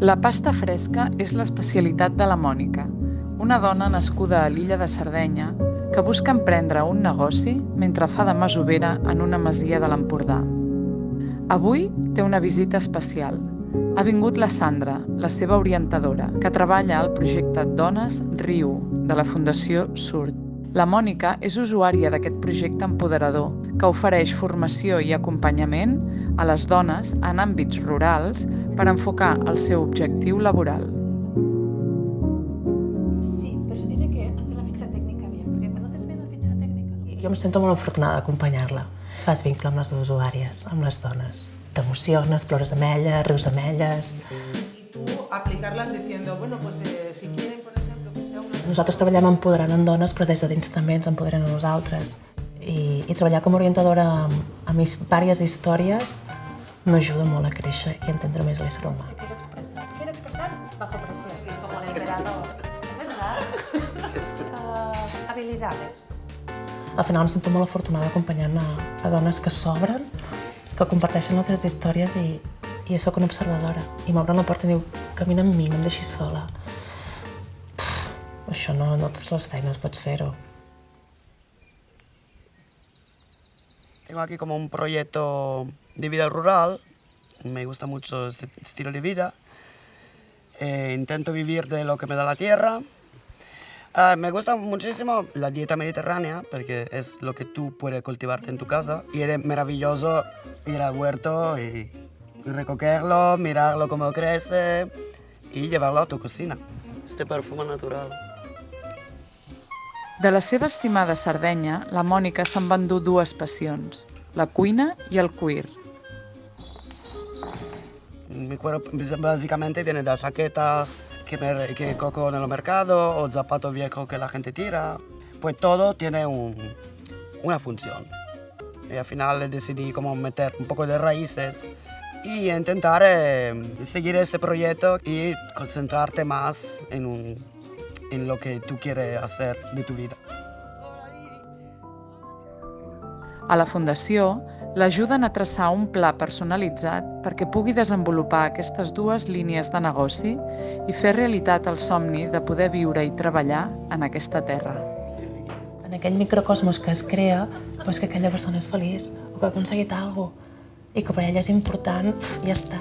La pasta fresca és l'especialitat de la Mònica, una dona nascuda a l'illa de Sardenya que busca emprendre un negoci mentre fa de masovera en una masia de l'Empordà. Avui té una visita especial. Ha vingut la Sandra, la seva orientadora, que treballa al projecte Dones Riu, de la Fundació Surt. La Mònica és usuària d'aquest projecte empoderador, que ofereix formació i acompanyament a les dones en àmbits rurals per enfocar el seu objectiu laboral. Sí, pero se tiene que hacer la ficha técnica bien, porque ¿conoces bien la ficha técnica? Jo em sento molt afortunada d'acompanyar-la. Fas vincle amb les usuàries, amb les dones. T'emociones, plores amb elles, rius amb elles. Y tú aplicarlas diciendo, bueno, pues si quieren, por ejemplo, que sea una... Nosaltres treballem empoderant en dones, però des de dins també ens empoderem a nosaltres. I treballar com a orientadora amb diverses històries m'ajuda molt a créixer i a entendre més l'ésser humà. Quiero expresar bajo presión, como el emperador. ¿Es verdad? Habilidades. Al final em sento molt afortunada acompanyant a dones que s'obren, que comparteixen les seves històries i jo soc una observadora. I m'obren la porta i diu, camina amb mi, no em deixis sola. Això no totes les feines pots fer-ho. Tengo aquí como un proyecto de vida rural, me gusta mucho este estilo de vida, intento vivir de lo que me da la tierra. Me gusta muchísimo la dieta mediterránea porque es lo que tú puedes cultivarte en tu casa y es maravilloso ir al huerto y recogerlo, mirarlo cómo crece y llevarlo a tu cocina. Este perfume natural. De la seva estimada Sardenya, la Mònica se'n va endur dues passions, la cuina i el cuir. Mi cuerpo básicamente viene de chaquetas que cojo en el mercado o zapatos viejos que la gente tira. Pues todo tiene una función. Y al final decidí como meter un poco de raíces y intentar seguir este proyecto y concentrarte más en lo que tú quieres hacer de tu vida. A la Fundació l'ajuden a traçar un pla personalitzat perquè pugui desenvolupar aquestes dues línies de negoci i fer realitat el somni de poder viure i treballar en aquesta terra. En aquell microcosmos que es crea, doncs que aquella persona és feliç o que ha aconseguit alguna cosa i que per ella és important, ja està.